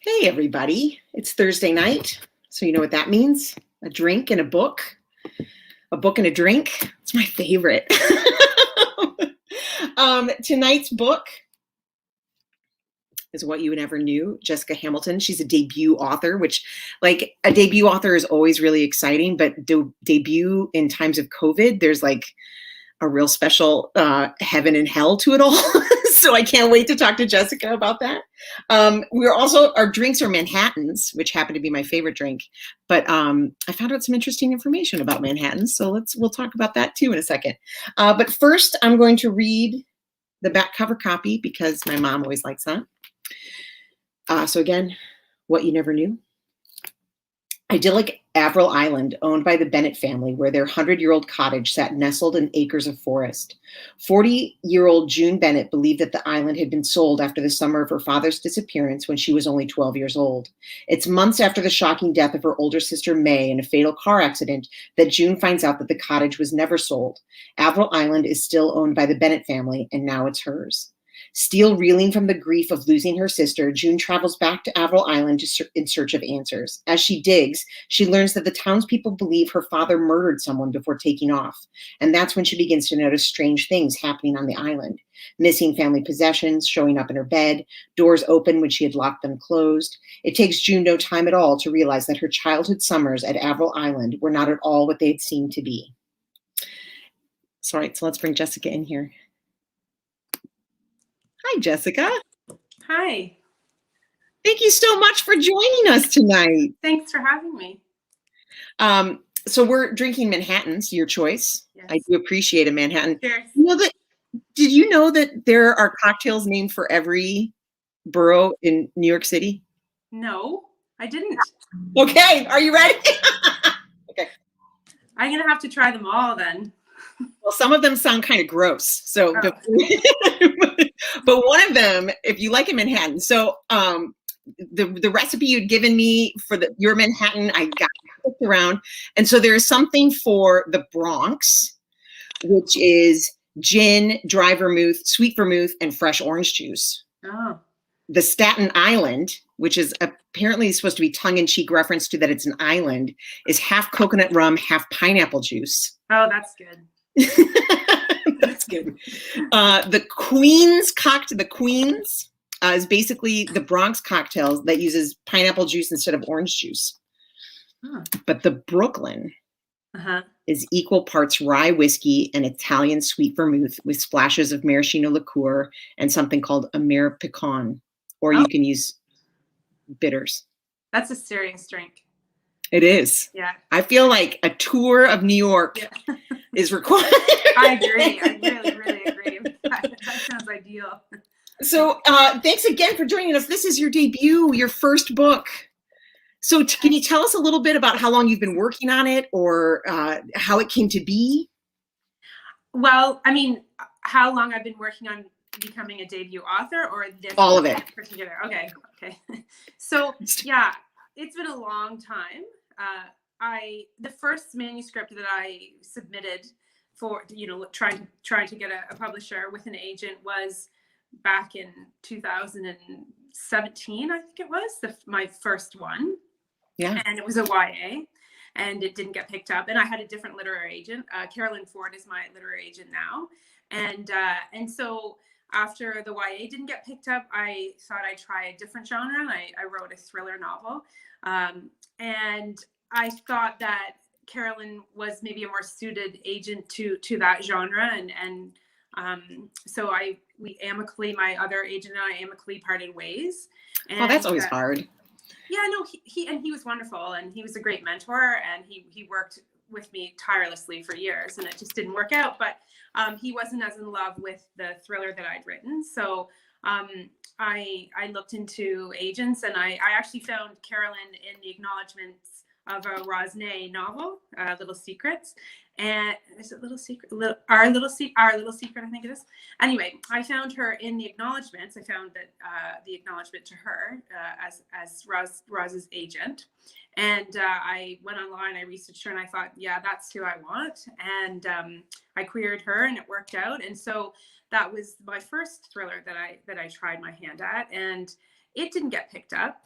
Hey, everybody. It's Thursday night. So, you know what that means? A drink and a book. A book and a drink. It's my favorite. Tonight's book is What You Never Knew, Jessica Hamilton. She's a debut author, which, like, a debut author is always really exciting, but debut in times of COVID, there's like a real special heaven and hell to it all. So I can't wait to talk to Jessica about that. Our drinks are Manhattans, which happen to be my favorite drink. But I found out some interesting information about Manhattans. So we'll talk about that too in a second. But first, I'm going to read the back cover copy because my mom always likes that. So again, What You Never Knew. Idyllic Avril Island, owned by the Bennett family, where their 100-year-old cottage sat nestled in acres of forest. 40-year-old June Bennett believed that the island had been sold after the summer of her father's disappearance when she was only 12 years old. It's months after the shocking death of her older sister May in a fatal car accident that June finds out that the cottage was never sold. Avril Island is still owned by the Bennett family, and now it's hers. Still reeling from the grief of losing her sister, June travels back to Avril Island in search of answers. As she digs, she learns that the townspeople believe her father murdered someone before taking off. And that's when she begins to notice strange things happening on the island. Missing family possessions showing up in her bed, doors open when she had locked them closed. It takes June no time at all to realize that her childhood summers at Avril Island were not at all what they'd seemed to be. So, all right, so let's bring Jessica in here. Hi, Jessica. Hi. Thank you so much for joining us tonight. Thanks for having me. So we're drinking Manhattans, your choice. Yes. I do appreciate a Manhattan. Cheers. Did you know that there are cocktails named for every borough in New York City? No, I didn't. Okay, are you ready? Okay. I'm going to have to try them all then. Well, some of them sound kind of gross. So, but one of them, if you like a Manhattan, so the recipe you'd given me for your Manhattan, I got looked around, and so there's something for the Bronx, which is gin, dry vermouth, sweet vermouth, and fresh orange juice. Oh. The Staten Island, which is apparently supposed to be tongue-in-cheek reference to that it's an island, is half coconut rum, half pineapple juice. Oh, that's good. That's good. The Queen's cocktail, the Queen's is basically the Bronx cocktails that uses pineapple juice instead of orange juice. Huh. But the Brooklyn is equal parts rye whiskey and Italian sweet vermouth with splashes of maraschino liqueur and something called Ameripicon, or you can use bitters. That's a serious drink. It is. Yeah. I feel like a tour of New York is required. I agree. I really, really agree. That sounds ideal. So thanks again for joining us. This is your debut, your first book. So can you tell us a little bit about how long you've been working on it or how it came to be? Well, I mean, how long I've been working on becoming a debut author or this? All of it. Particular. Okay. So yeah, it's been a long time. The first manuscript that I submitted for, trying to get a publisher with an agent was back in 2017, I think it was my first one. Yeah. And it was a YA, and it didn't get picked up. And I had a different literary agent. Carolyn Ford is my literary agent now. And so after the YA didn't get picked up, I thought I'd try a different genre. And I wrote a thriller novel. And I thought that Carolyn was maybe a more suited agent to that genre. And so my other agent and I amicably parted ways. And, that's always hard. Yeah, no, he was wonderful, and he was a great mentor, and he worked with me tirelessly for years, and it just didn't work out. But he wasn't as in love with the thriller that I'd written. So I looked into agents, and I actually found Carolyn in the acknowledgements of a Rosnay novel, Little Secrets. And is it Little Secret? Our Little Secret, I think it is. Anyway, I found her in the acknowledgements. I found that the acknowledgement to her as Roz's agent. And I went online, I researched her, and I thought, yeah, that's who I want. And I queried her, and it worked out. And so that was my first thriller that I tried my hand at, and it didn't get picked up.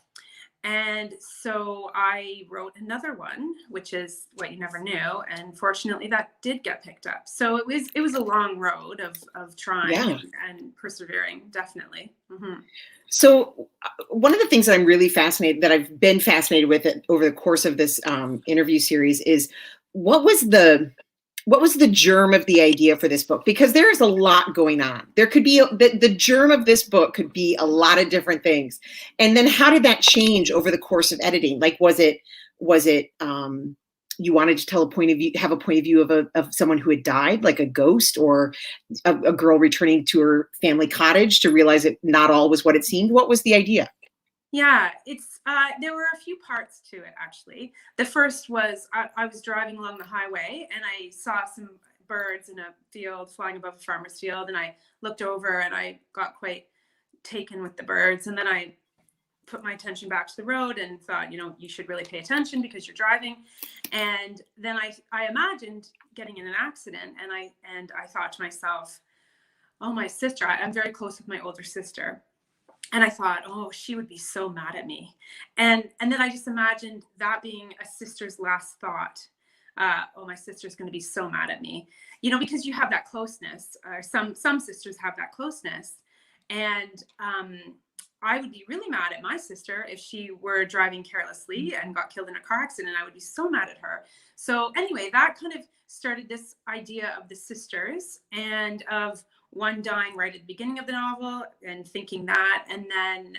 And so I wrote another one, which is What You Never Knew, and fortunately that did get picked up. So it was a long road of trying Yeah. and persevering, definitely. So one of the things that I'm really fascinated, that I've been fascinated with it over the course of this interview series, is what was the what was the germ of the idea for this book? Because there is a lot going on. There could be the germ of this book could be a lot of different things. And then how did that change over the course of editing? Like, was it you wanted to tell a point of view, have a point of view of someone who had died, like a ghost, or a girl returning to her family cottage to realize that not all was what it seemed? What was the idea? Yeah, it's there were a few parts to it actually. The first was I was driving along the highway and I saw some birds in a field flying above a farmer's field, and I looked over and I got quite taken with the birds, and then I put my attention back to the road and thought, you should really pay attention because you're driving. And then I imagined getting in an accident, and I thought to myself, oh, my sister, I'm very close with my older sister. And I thought, oh, she would be so mad at me. And then I just imagined that being a sister's last thought. Oh, my sister's going to be so mad at me, because you have that closeness, or some sisters have that closeness. And I would be really mad at my sister if she were driving carelessly and got killed in a car accident. I would be so mad at her. So anyway, that kind of started this idea of the sisters, and of one dying right at the beginning of the novel, and thinking that, and then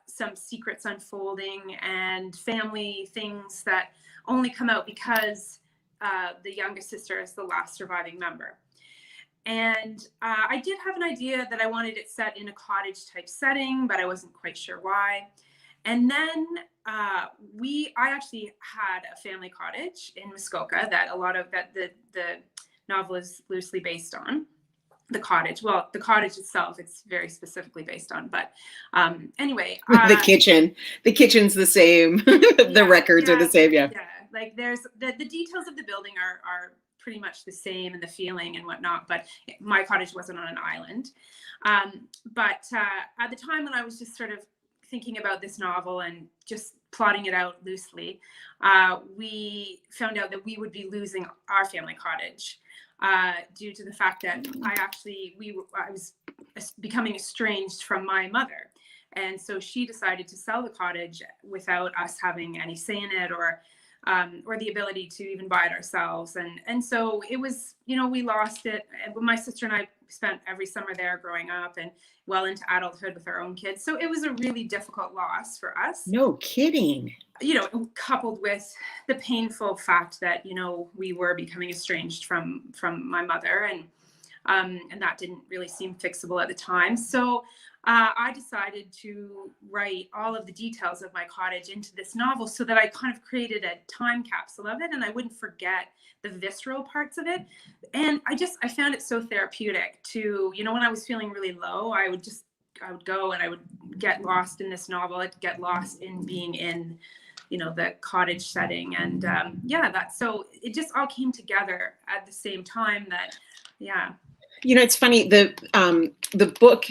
some secrets unfolding and family things that only come out because the youngest sister is the last surviving member. And I did have an idea that I wanted it set in a cottage type setting, but I wasn't quite sure why. And then I actually had a family cottage in Muskoka that the novel is loosely based on. The cottage, well, the cottage itself, it's very specifically based on, but anyway. The kitchen's the same. The records are the same. Yeah. Like there's the details of the building are pretty much the same, and the feeling and whatnot, but my cottage wasn't on an island. But at the time when I was just sort of thinking about this novel and just plotting it out loosely, we found out that we would be losing our family cottage due to the fact that I was becoming estranged from my mother. And so she decided to sell the cottage without us having any say in it, or the ability to even buy it ourselves. And so it was, we lost it. My sister and I spent every summer there growing up and well into adulthood with our own kids. So it was a really difficult loss for us. No kidding. Coupled with the painful fact that, we were becoming estranged from my mother, and that didn't really seem fixable at the time. So I decided to write all of the details of my cottage into this novel so that I kind of created a time capsule of it, and I wouldn't forget the visceral parts of it. And I found it so therapeutic to, when I was feeling really low, I would go and I would get lost in this novel. I'd get lost in being in, the cottage setting. And so it just all came together at the same time that, yeah. It's funny. The book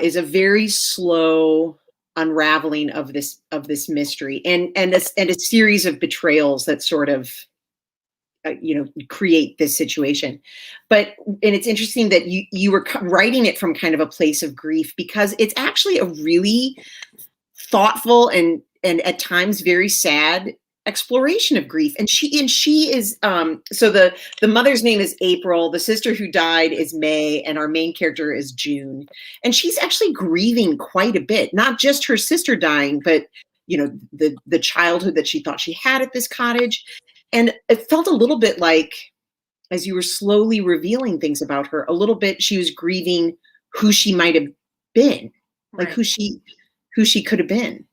is a very slow unraveling of this mystery, and a series of betrayals that sort of create this situation. And it's interesting that you were writing it from kind of a place of grief, because it's actually a really thoughtful and at times very sad exploration of grief. And she is so the mother's name is April, the sister who died is May, and our main character is June. And she's actually grieving quite a bit, not just her sister dying, but the childhood that she thought she had at this cottage. And it felt a little bit like, as you were slowly revealing things about her, a little bit she was grieving who she might have been, like who she could have been.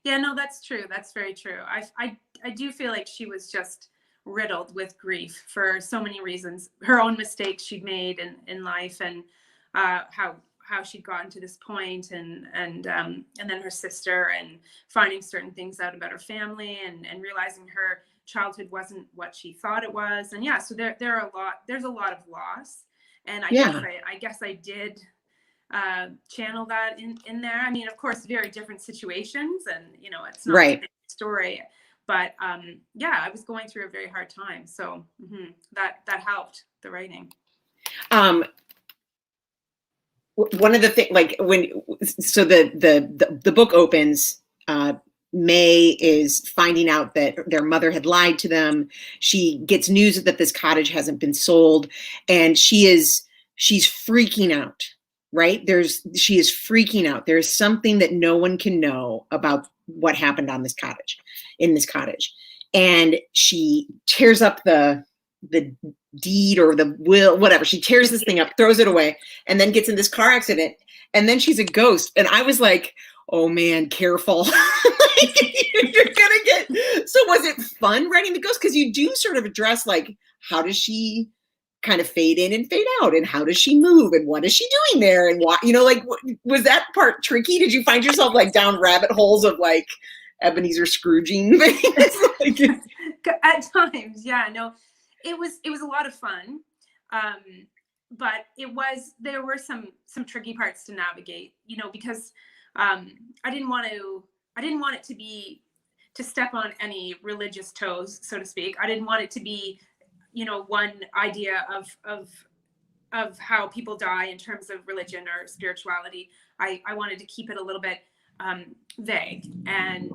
Yeah, no, that's true. That's very true. I do feel like she was just riddled with grief for so many reasons. Her own mistakes she'd made in life, and how she'd gotten to this point, and then her sister, and finding certain things out about her family, and realizing her childhood wasn't what she thought it was. And so there's a lot of loss. And I guess I did channel that in there. I mean, of course, very different situations, and it's not the Right. same story. But yeah, I was going through a very hard time, so that helped the writing. Um, one of the things, like so the book opens. May is finding out that their mother had lied to them. She gets news that this cottage hasn't been sold, and she's freaking out. Right? She is freaking out. There's something that no one can know about what happened on in this cottage. And she tears up the deed or the will, whatever. She tears this thing up, throws it away, and then gets in this car accident. And then she's a ghost. And I was like, oh man, careful. You're gonna get. So was it fun writing the ghost? Because you do sort of address, like, how does she kind of fade in and fade out, and how does she move, and what is she doing there, and why, like, was that part tricky? Did you find yourself like down rabbit holes of like Ebenezer Scrooging things? At times, yeah, no, it was a lot of fun, but there were some tricky parts to navigate, because I didn't want it to step on any religious toes, so to speak. I didn't want it to be one idea of how people die in terms of religion or spirituality. I wanted to keep it a little bit vague, and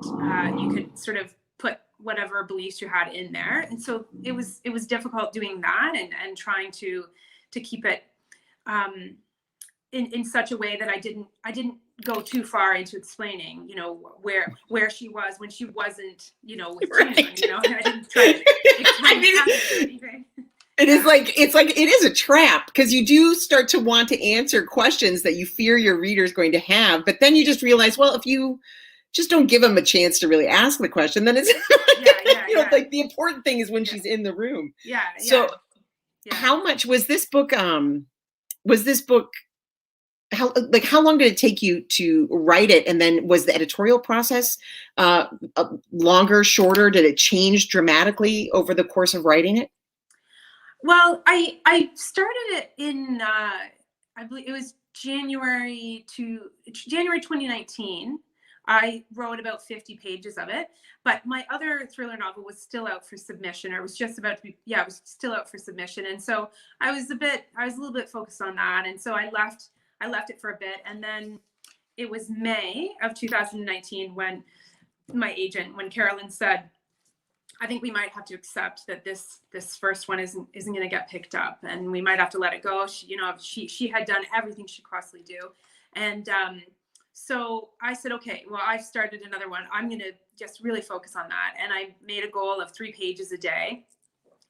you could sort of put whatever beliefs you had in there. And so it was difficult doing that, and trying to keep it in such a way that I didn't go too far into explaining, where she was when she wasn't, with Right. June, I didn't try to explain anything. It is like, it is a trap, because you do start to want to answer questions that you fear your reader's going to have, but then you just realize, well, if you just don't give them a chance to really ask the question, then it's like the important thing is when she's in the room. So how much was this book? How long did it take you to write it? And then was the editorial process longer, shorter? Did it change dramatically over the course of writing it? Well, I started it in I believe it was January 2019. I wrote about 50 pages of it, but my other thriller novel was still out for submission, or was just about to be. Yeah, it was still out for submission, and so I was a little bit focused on that, and so I left it for a bit, and then it was May of 2019 when when Carolyn said, I think we might have to accept that this first one isn't going to get picked up, and we might have to let it go. She had done everything she could possibly do, and so I said, okay, well, I've started another one. I'm going to just really focus on that, and I made a goal of 3 pages a day,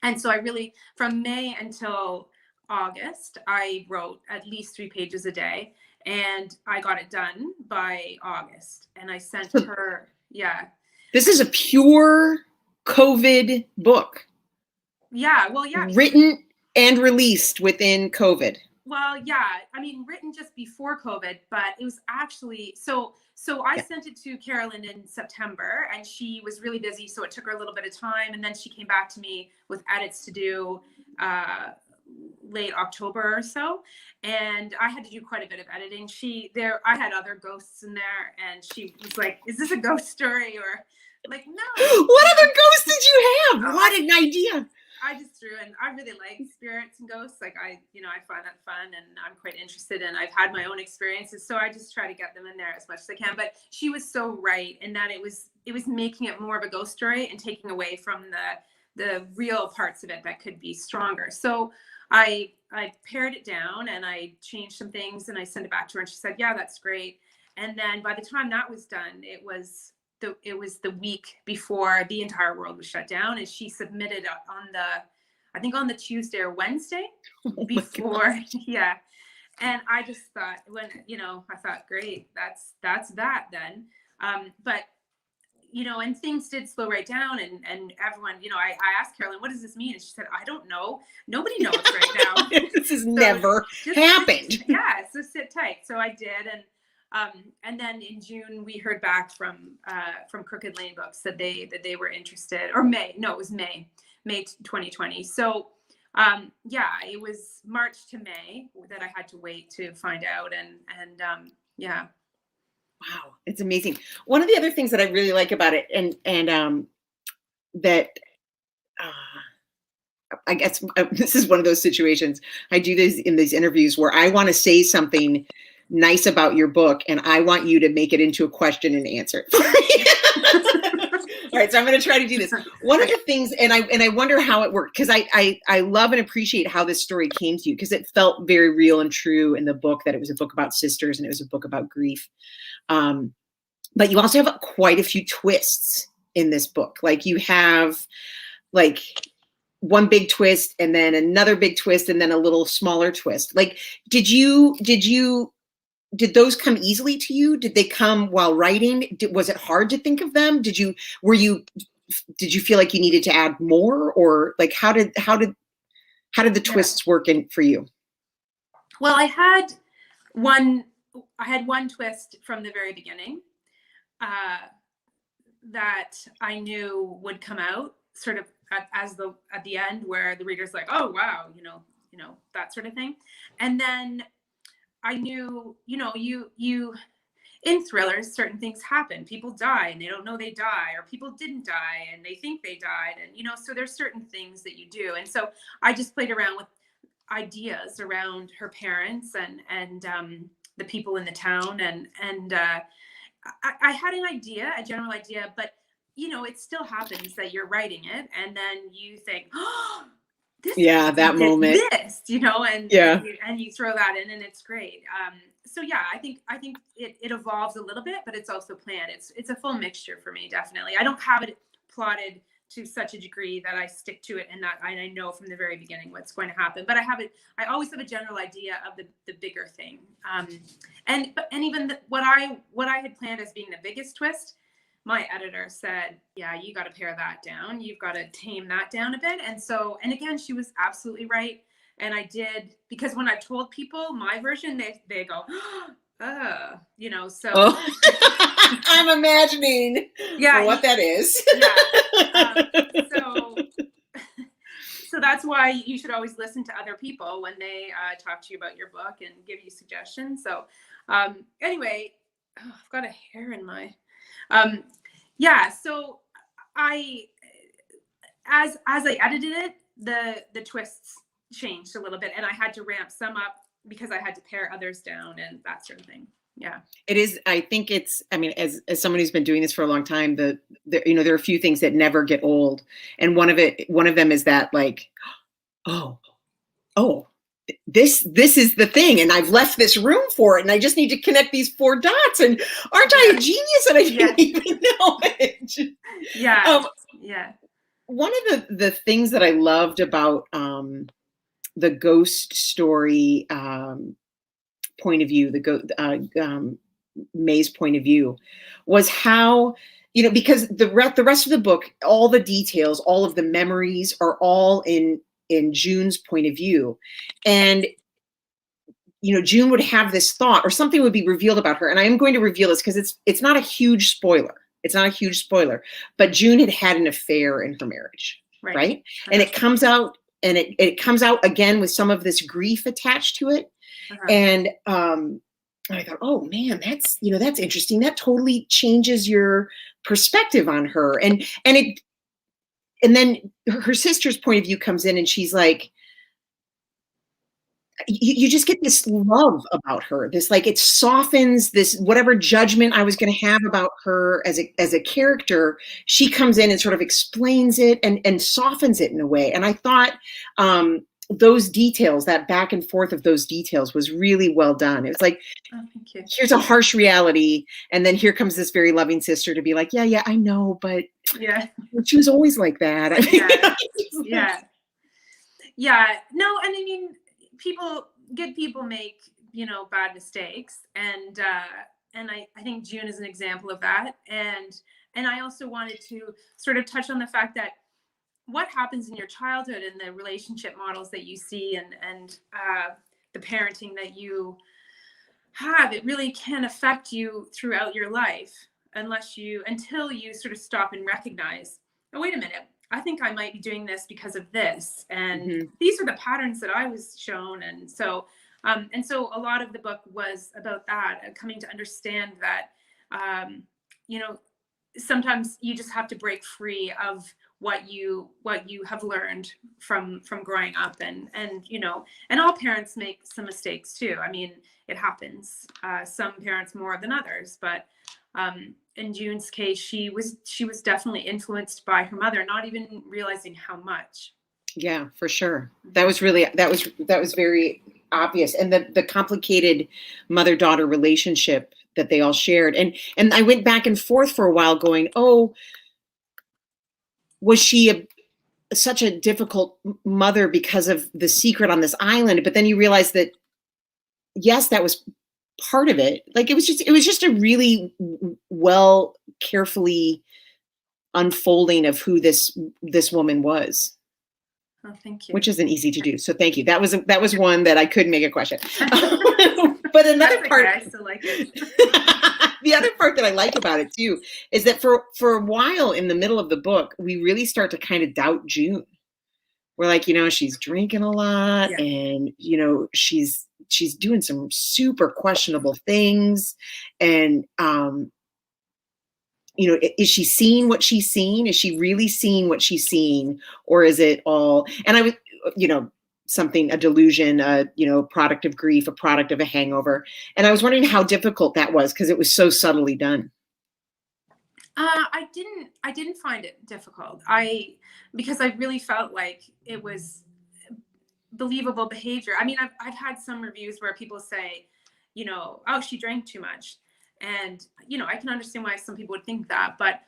and so I really, from May until August, I wrote at least 3 pages a day, and I got it done by August, and I sent her. Yeah, this is a pure COVID book. Yeah, well, yeah. Written and released within COVID. Well, yeah. I mean, written just before COVID, but it was actually so I sent it to Carolyn in September, and she was really busy, so it took her a little bit of time, and then she came back to me with edits to do late October or so, and I had to do quite a bit of editing. I had other ghosts in there, and she was like, "Is this a ghost story?" Or like, no. What other ghosts did you have? What an idea. I just threw in, I really like spirits and ghosts. Like I find that fun, and I'm quite interested, and I've had my own experiences. So I just try to get them in there as much as I can. But she was so right in that it was making it more of a ghost story and taking away from the real parts of it that could be stronger. So I pared it down, and I changed some things, and I sent it back to her, and she said, yeah, that's great. And then by the time that was done, it was the week before the entire world was shut down, and she submitted on the Tuesday or Wednesday before. Yeah. And I just thought, I thought, great, that's that then. But and things did slow right down, and everyone, I asked Carolyn, what does this mean? And she said, I don't know. Nobody knows right now. This has never happened. So sit tight. So I did. And then in June we heard back from Crooked Lane Books that they were interested, or it was May 2020. So Yeah, it was March to May that I had to wait to find out, and yeah. Wow, it's amazing. One of the other things that I really like about it, and that I guess this is one of those situations. I do this in these interviews where I want to say something nice about your book, and I want you to make it into a question and answer it. All right, so I'm going to try to do this. One of the things, and I wonder how it worked, because I love and appreciate how this story came to you, because it felt very real and true in the book, that it was a book about sisters and it was a book about grief. Um, but you also have quite a few twists in this book. Like you have like one big twist and then another big twist and then a little smaller twist. Like, did those come easily to you? Did they come while writing? Was it hard to think of them? Did you feel like you needed to add more, or like how did the twists work in for you? Well, I had one twist from the very beginning that I knew would come out sort of at the end, where the reader's like, oh wow, that sort of thing. And then I knew, you in thrillers, certain things happen. People die and they don't know they die, or people didn't die and they think they died. And, so there's certain things that you do. And so I just played around with ideas around her parents and the people in the town. And I had an idea, a general idea, but it still happens that you're writing it and then you think, oh, that moment, and yeah, and you throw that in and it's great. So yeah, I think it evolves a little bit, but it's also planned. It's a full mixture for me, definitely. I don't have it plotted to such a degree that I stick to it and that I know from the very beginning what's going to happen. But I always have a general idea of the bigger thing. And even what I had planned as being the biggest twist, my editor said, yeah, you got to pare that down. You've got to tame that down a bit. And again, she was absolutely right. And I did, because when I told people my version, they go, so. Oh. I'm imagining what that is. So that's why you should always listen to other people when they talk to you about your book and give you suggestions. So anyway, I've got a hair in my... so as I edited it, the twists changed a little bit and I had to ramp some up because I had to pare others down and that sort of thing. Yeah. It is. I think it's, I mean, as someone who's been doing this for a long time, there are a few things that never get old. And one of them is that like, oh, this is the thing. And I've left this room for it. And I just need to connect these 4 dots. And aren't I a genius? And I didn't even know it. Yeah. One of the things that I loved about the ghost story point of view, May's point of view, was how, because the rest of the book, all the details, all of the memories are all in June's point of view. And, June would have this thought or something would be revealed about her. And I am going to reveal this because it's not a huge spoiler. It's not a huge spoiler, but June had an affair in her marriage. Right. And it comes out, and it comes out again with some of this grief attached to it. And I thought, oh man, that's interesting. That totally changes your perspective on her. And then her sister's point of view comes in and she's like, you just get this love about her. This, like, it softens this, whatever judgment I was going to have about her as a character, she comes in and sort of explains it and softens it in a way. And I thought, those details, that back and forth of those details was really well done. It was like, thank you. Here's a harsh reality. And then here comes this very loving sister to be like, yeah, I know, but she was always like that. No, and I mean, good people make, bad mistakes. And I think June is an example of that. And I also wanted to sort of touch on the fact that what happens in your childhood and the relationship models that you see and the parenting that you have, it really can affect you throughout your life until you sort of stop and recognize, oh, wait a minute, I think I might be doing this because of this. And Hmm. these are the patterns that I was shown. And so a lot of the book was about that, coming to understand that, um, you know, sometimes you just have to break free of what you have learned from growing up. And you know, and all parents make some mistakes too. I mean, it happens, some parents more than others, but in June's case, she was definitely influenced by her mother, not even realizing how much. Yeah, for sure. That was very obvious. And the complicated mother-daughter relationship that they all shared. And I went back and forth for a while going, "Oh, was she such a difficult mother because of the secret on this island?" But then you realize that yes, that was part of it. Like it was just a really well carefully unfolding of who this woman was, Oh, thank you. which isn't easy to do. So thank you. That was one that I couldn't make a question. But another That's part, okay. I still like it. the other part that I like about it too, is that for a while in the middle of the book, we really start to kind of doubt June. We're like, she's drinking a lot, Yeah. and she's doing some super questionable things, and is she seeing what she's seeing? Is she really seeing what she's seeing? Or is it all, and I was, something, a delusion, product of grief, a product of a hangover. And I was wondering how difficult that was because it was so subtly done. I didn't find it difficult. Because I really felt like it was believable behavior. I mean, I've had some reviews where people say, oh, she drank too much. And, I can understand why some people would think that, but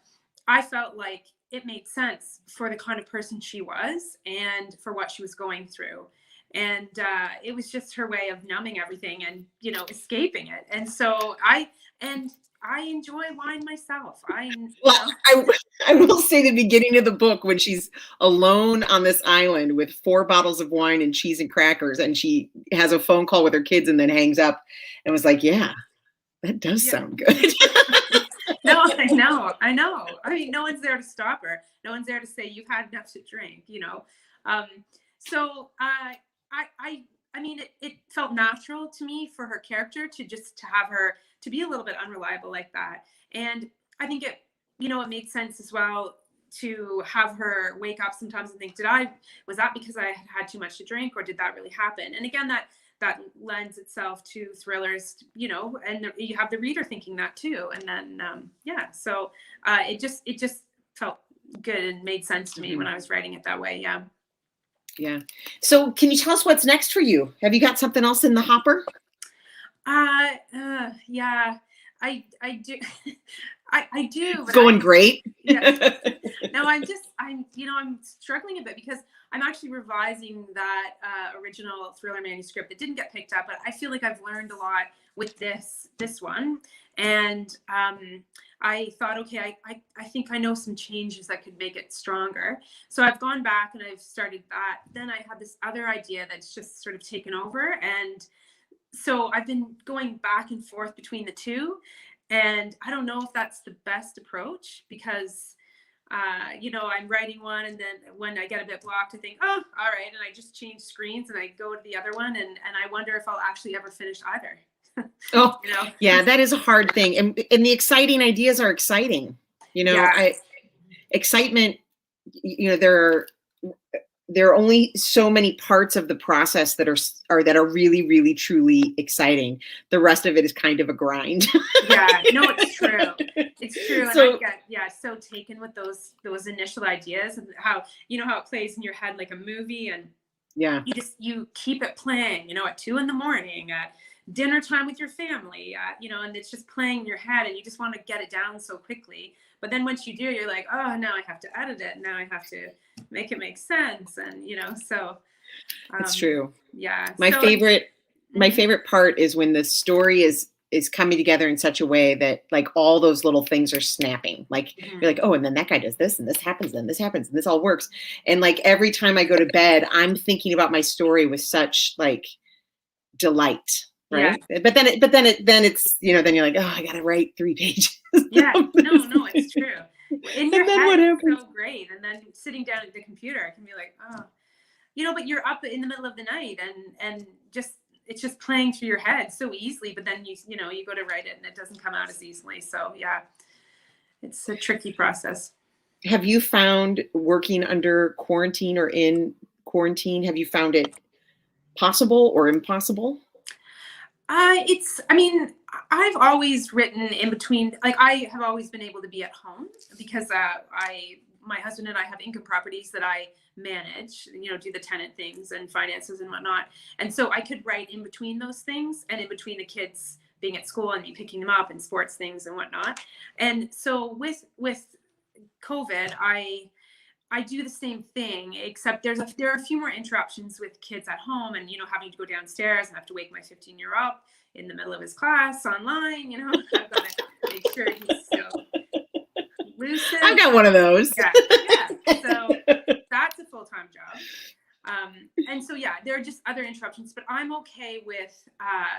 I felt like it made sense for the kind of person she was and for what she was going through. And it was just her way of numbing everything and, escaping it. And so I enjoy wine myself. Well, I will say the beginning of the book when she's alone on this island with 4 bottles of wine and cheese and crackers, and she has a phone call with her kids and then hangs up and was like, yeah, that does Yeah. sound good. No, I know. I mean, no one's there to stop her. No one's there to say you've had enough to drink. Um, so I mean, it felt natural to me for her character to have her to be a little bit unreliable like that. And I think it made sense as well to have her wake up sometimes and think, was that because I had too much to drink, or did that really happen? And again, that lends itself to thrillers, and you have the reader thinking that too. And then, so it just felt good and made sense to me when I was writing it that way. Yeah. Yeah. So can you tell us what's next for you? Have you got something else in the hopper? Yeah, I do. I do. It's going great. Yeah. No, I'm struggling a bit because I'm actually revising that original thriller manuscript that didn't get picked up, but I feel like I've learned a lot with this one. And I thought, okay, I think I know some changes that could make it stronger. So I've gone back and I've started that. Then I had this other idea that's just sort of taken over. And so I've been going back and forth between the two. And I don't know if that's the best approach because, I'm writing one and then when I get a bit blocked, I think, oh, all right. And I just change screens and I go to the other one. And I wonder if I'll actually ever finish either. Oh, yeah, that is a hard thing. And the exciting ideas are exciting. Yeah. Excitement, there are only so many parts of the process that are really, really, truly exciting. The rest of it is kind of a grind. Yeah, no, it's true. It's true. So, and I get so taken with those initial ideas and how it plays in your head like a movie, and yeah, you keep it playing, at 2 a.m, at dinner time with your family, and it's just playing in your head and you just want to get it down so quickly. But then once you do, you're like, oh, now I have to edit it. Now I have to make it make sense. And, so. it's true. Yeah. My favorite part is when the story is coming together in such a way that like all those little things are snapping. Like you're like, oh, and then that guy does this and this happens and this happens and this all works. And like every time I go to bed, I'm thinking about my story with such like delight. Right. Yeah. But then it's, then you're like, oh, I got to write 3 pages. Yeah, no, it's true. in your And then head what it's happens? so great, and then sitting down at the computer it can be like, oh, you know, but you're up in the middle of the night, and just it's just playing through your head so easily, but then you know, you go to write it and it doesn't come out as easily. So yeah, it's a tricky process. Have you found working under quarantine or in quarantine, have you found it possible or impossible? I mean, I've always written in between. Like, I have always been able to be at home because my husband and I have income properties that I manage, you know, do the tenant things and finances and whatnot. And so I could write in between those things and in between the kids being at school and me picking them up and sports things and whatnot. And so with COVID, I do the same thing, except there are a few more interruptions with kids at home, and, you know, having to go downstairs and have to wake my 15-year up in the middle of his class online. You know, I've got to make sure he's still lucid. I've got one of those. Yeah. So that's a full-time job. And so, yeah, there are just other interruptions, but I'm okay with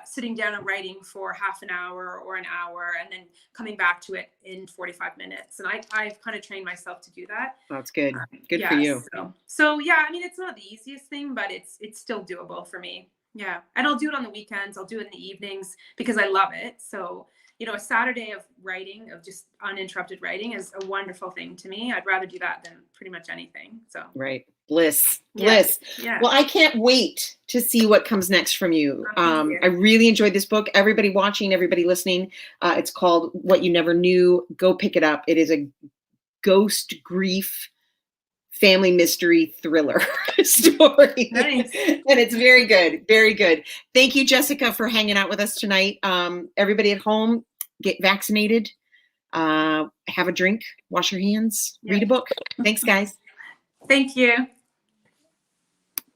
sitting down and writing for half an hour or an hour and then coming back to it in 45 minutes. And I've kind of trained myself to do that. That's good. Good Yeah, for you. So yeah, I mean, it's not the easiest thing, but it's still doable for me. Yeah. And I'll do it on the weekends. I'll do it in the evenings because I love it. So, you know, a Saturday of writing, of just uninterrupted writing, is a wonderful thing to me. I'd rather do that than pretty much anything. So Right. Bliss. Yeah. Bliss. yeah. Well, I can't wait to see what comes next from you. Thank you. I really enjoyed this book. Everybody watching, everybody listening, it's called What You Never Knew. Go pick it up. It is a ghost grief family mystery thriller story. Nice. And it's very good. Very good. Thank you, Jessica, for hanging out with us tonight. Everybody at home, get vaccinated, have a drink, wash your hands, read a book. Thanks, guys. Thank you.